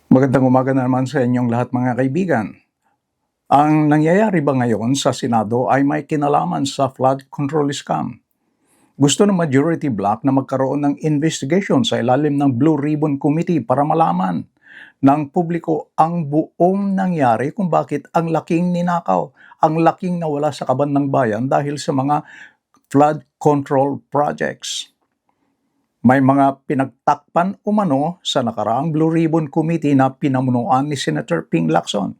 Magandang umaga na naman sa inyong lahat mga kaibigan. Ang nangyayari ba ngayon sa Senado ay may kinalaman sa flood control scam? Gusto ng majority bloc na magkaroon ng investigation sa ilalim ng Blue Ribbon Committee para malaman ng publiko ang buong nangyari kung bakit ang laking ninakaw, ang laking nawala sa kaban ng bayan dahil sa mga flood control projects. May mga pinagtakpan umano sa nakaraang Blue Ribbon Committee na pinamunuan ni Senator Ping Lacson.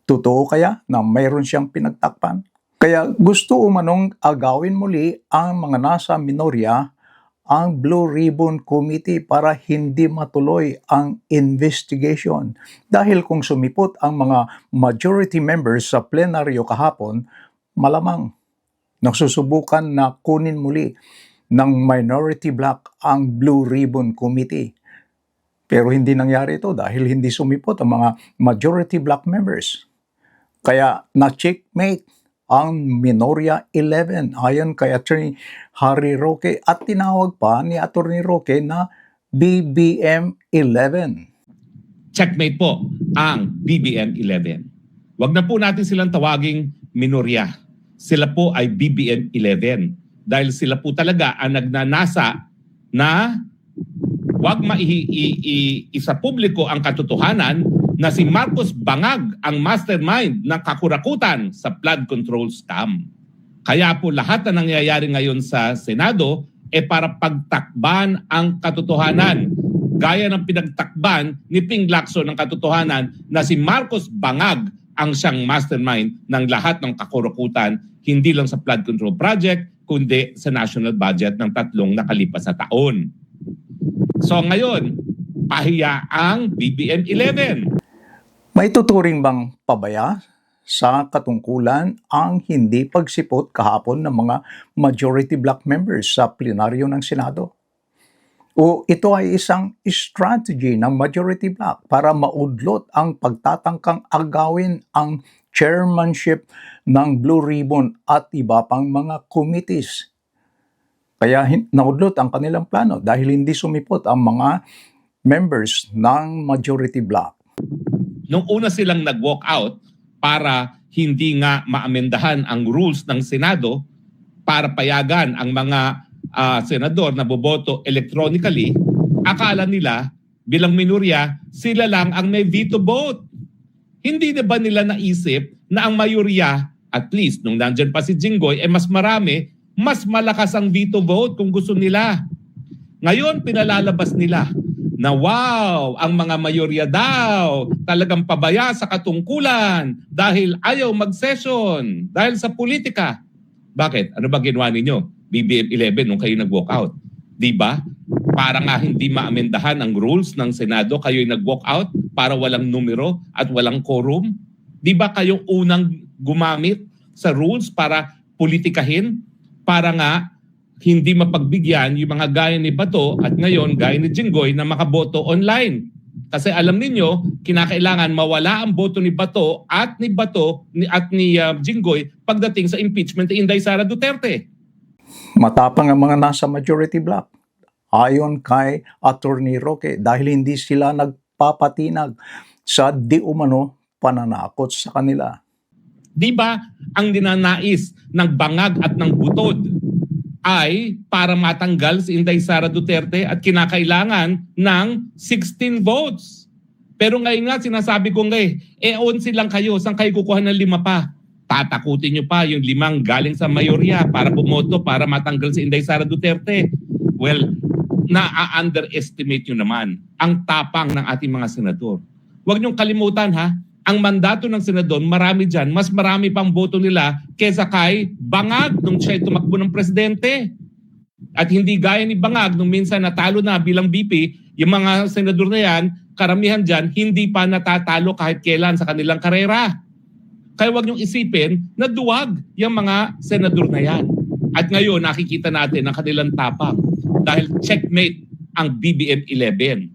Totoo kaya na mayroon siyang pinagtakpan? Kaya gusto umanong agawin muli ang mga nasa minorya ang Blue Ribbon Committee para hindi matuloy ang investigation. Dahil kung sumipot ang mga majority members sa plenaryo kahapon, malamang nagsusubukan na kunin muli ng minority bloc ang Blue Ribbon Committee. Pero hindi nangyari ito dahil hindi sumipot ang mga majority bloc members. Kaya na-checkmate ang Minorya 11 ayon kay Attorney Harry Roque at tinawag pa ni Attorney Roque na BBM 11. Checkmate po ang BBM 11. Wag na po natin silang tawaging minorya. Sila po ay BBM 11 dahil sila po talaga ang nagnanasa na wag isa publiko ang katotohanan na si Marcos Bangag ang mastermind ng kakurakutan sa flood control scam. Kaya po lahat na nangyayari ngayon sa Senado para pagtakban ang katotohanan. Gaya ng pinagtakban ni Ping Lacson ng katotohanan na si Marcos Bangag ang siyang mastermind ng lahat ng kakurakutan, hindi lang sa flood control project, kundi sa national budget ng 3 nakalipas na taon. So ngayon, pahiya ang BBM 11. May tuturing bang pabaya sa katungkulan ang hindi pagsipot kahapon ng mga majority bloc members sa plenaryo ng Senado? O ito ay isang strategy ng majority bloc para maudlot ang pagtatangkang agawin ang chairmanship ng Blue Ribbon at iba pang mga committees. Kaya naudlot ang kanilang plano dahil hindi sumipot ang mga members ng majority bloc. Nung una silang nag-walk out para hindi nga maamendahan ang rules ng Senado para payagan ang mga senador na boboto electronically, akala nila bilang minorya, sila lang ang may veto vote. Hindi na ba nila naisip na ang mayorya, at least nung nandyan pa si Jinggoy, mas marami, mas malakas ang veto vote kung gusto nila. Ngayon, pinalalabas nila na wow, ang mga mayorya daw talagang pabaya sa katungkulan dahil ayaw mag-session, dahil sa politika. Bakit? Ano ba ginawa ninyo? BBM 11 nung kayo nag-walk out. Diba? Para nga hindi maamendahan ang rules ng Senado, kayo'y nag-walk out para walang numero at walang quorum. Diba kayo unang gumamit sa rules para politikahin? Para nga hindi mapagbigyan yung mga gaya ni Bato at ngayon gaya ni Jinggoy na makaboto online. Kasi alam ninyo, kinakailangan mawala ang boto ni Bato at ni Jinggoy pagdating sa impeachment ni Inday Sara Duterte. Matapang ang mga nasa majority bloc. Ayon kay Attorney Roque dahil hindi sila nagpapatinag sa di umano pananakot sa kanila. Di ba ang dinanais ng Bangag at ng Butod ay para matanggal si Inday Sara Duterte at kinakailangan ng 16 votes. Pero ngayon nga sinasabi ko ngayon, 11 lang kayo, saan kayo kukuha ng 5 pa? Tatakutin nyo pa yung 5 galing sa mayorya para bumoto para matanggal si Inday Sara Duterte. Well, na-underestimate nyo naman ang tapang ng ating mga senador. Huwag nyong kalimutan ha, ang mandato ng senador, marami dyan, mas marami pang boto nila kesa kay Bangag nung siya'y tumakbo ng presidente. At hindi gaya ni Bangag nung minsan natalo na bilang BP, yung mga senador na yan, karamihan dyan, hindi pa natatalo kahit kailan sa kanilang karera. Kaya huwag niyong isipin na duwag yung mga senador na yan. At ngayon nakikita natin ang kanilang tapang dahil checkmate ang BBM 11.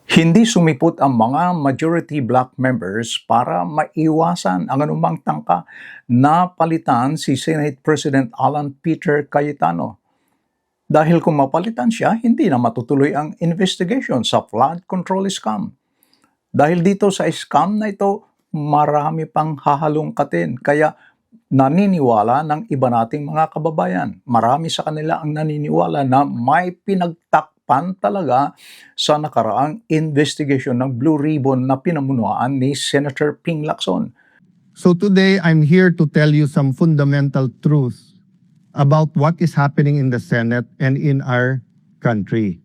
Hindi sumipot ang mga majority bloc members para maiwasan ang anumang tangka na palitan si Senate President Alan Peter Cayetano. Dahil kung mapalitan siya, hindi na matutuloy ang investigation sa flood control scam. Dahil dito sa scam na ito, marami pang hahalongkatin. Kaya naniniwala ng iba nating mga kababayan. Marami sa kanila ang naniniwala na may pinagtakpan talaga sa nakaraang investigation ng Blue Ribbon na pinamunuan ni Senator Ping Lacson. So today, I'm here to tell you some fundamental truths about what is happening in the Senate and in our country.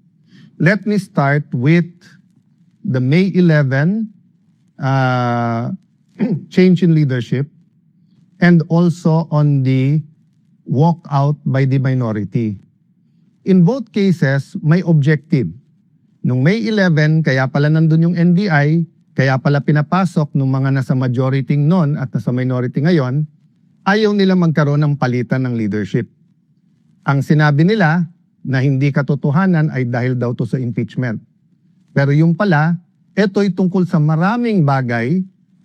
Let me start with the May 11 change in leadership and also on the walkout by the minority. In both cases, may objective. Nung May 11, kaya pala nandun yung NBI, kaya pala pinapasok ng mga nasa majority noon at nasa minority ngayon, ayaw nila magkaroon ng palitan ng leadership. Ang sinabi nila na hindi katotohanan ay dahil daw to sa impeachment. Pero yung pala, ito'y tungkol sa maraming bagay,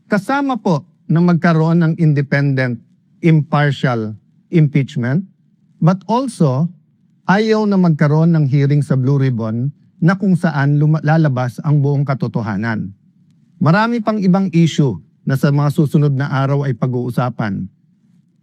kasama po na magkaroon ng independent, impartial impeachment, but also ayaw na magkaroon ng hearing sa Blue Ribbon na kung saan lalabas ang buong katotohanan. Marami pang ibang issue na sa mga susunod na araw ay pag-uusapan.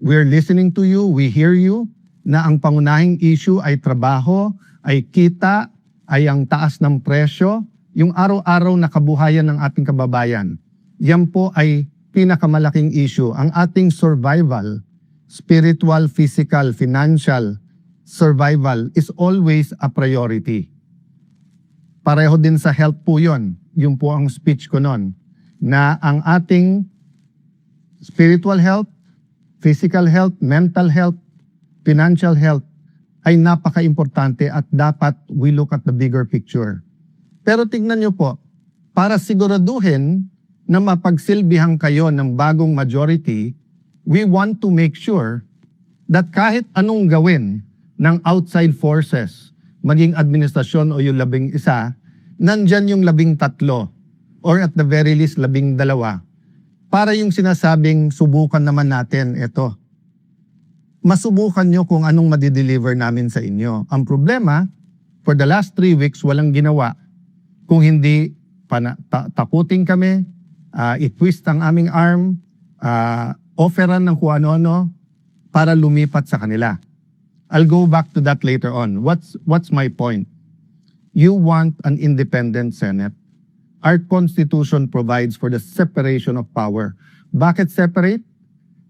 We're listening to you, we hear you, na ang pangunahing issue ay trabaho, ay kita, ay ang taas ng presyo, yung araw-araw na kabuhayan ng ating kababayan. Yan po ay pinakamalaking issue. Ang ating survival, spiritual, physical, financial survival is always a priority. Pareho din sa health po yun. Yun po ang speech ko noon. Na ang ating spiritual health, physical health, mental health, financial health ay napaka-importante at dapat we look at the bigger picture. Pero tignan nyo po, para siguraduhin na mapagsilbihan kayo ng bagong majority, we want to make sure that kahit anong gawin ng outside forces, maging administrasyon o yung 11, nandyan yung 13 or at the very least 12 para yung sinasabing subukan naman natin ito. Masubukan nyo kung anong madideliver namin sa inyo. Ang problema, for the last 3 weeks, walang ginawa. Kung hindi takutin kami, i-twist ang aming arm, offeran ng kung ano-ano para lumipat sa kanila. I'll go back to that later on. What's my point? You want an independent Senate. Our Constitution provides for the separation of power. Bakit separate?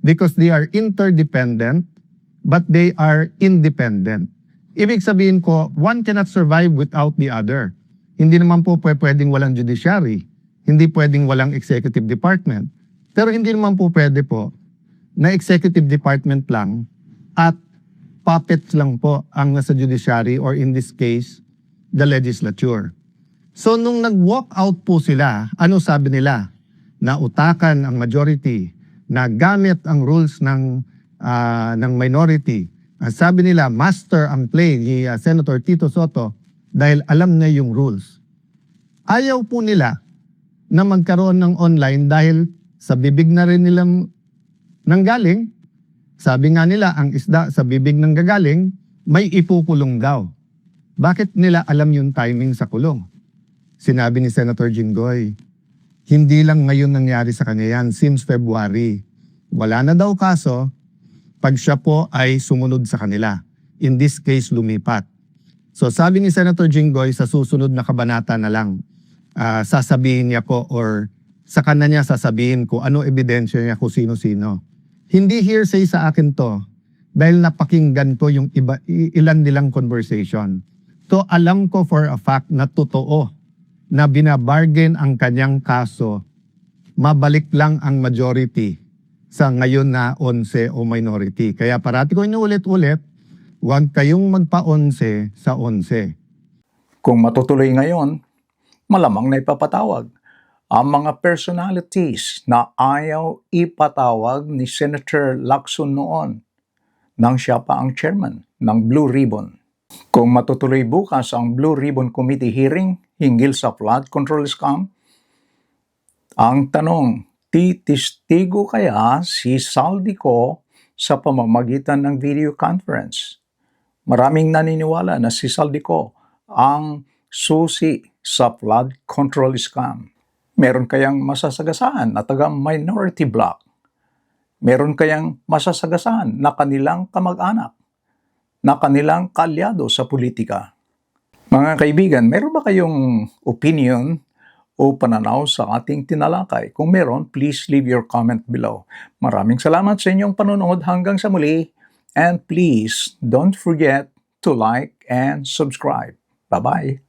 Because they are interdependent, but they are independent. Ibig sabihin ko, one cannot survive without the other. Hindi naman po pwedeng walang judiciary. Hindi pwedeng walang executive department. Pero hindi naman po pwede po na executive department lang at puppets lang po ang nasa judiciary or in this case, the legislature. So nung nag-walk out po sila, ano sabi nila? Na utakan ang majority, na gamit ang rules ng minority. Sabi nila, master ang play ni Senator Tito Soto dahil alam na yung rules. Ayaw po nila na magkaroon ng online dahil sa bibig na rin nilang nanggaling. Sabi nga nila, ang isda sa bibig ng gagaling, may ipukulong daw. Bakit nila alam yung timing sa kulong? Sinabi ni Senator Jinggoy, hindi lang ngayon nangyari sa kanya yan, since February. Wala na daw kaso, pag siya po ay sumunod sa kanila. In this case, lumipat. So sabi ni Senator Jinggoy, sa susunod na kabanata na lang, sasabihin niya po or sa kanya niya sasabihin ko ano ebidensya niya kung sino-sino. Hindi hearsay sa akin to dahil napakinggan ko yung ilan nilang conversation. So alam ko for a fact na totoo na binabargain ang kanyang kaso, mabalik lang ang majority sa ngayon na 11 o minority. Kaya parati ko inuulit-ulit, huwag kayong magpa-11 sa 11. Kung matutuloy ngayon, malamang na ipapatawag ang mga personalities na ayaw ipatawag ni Senator Lacson noon nang siya pa ang chairman ng Blue Ribbon. Kung matutuloy bukas ang Blue Ribbon Committee hearing hinggil sa flood control scam, ang tanong, titistigo kaya si Saldico sa pamamagitan ng video conference? Maraming naniniwala na si Saldico ang susi sa flood control scam. Meron kayang masasagasaan na taga-minority bloc? Meron kayang masasagasaan na kanilang kamag-anak, na kanilang kaalyado sa politika? Mga kaibigan, meron ba kayong opinion o pananaw sa ating tinalakay? Kung meron, please leave your comment below. Maraming salamat sa inyong panonood hanggang sa muli. And please don't forget to like and subscribe. Bye-bye.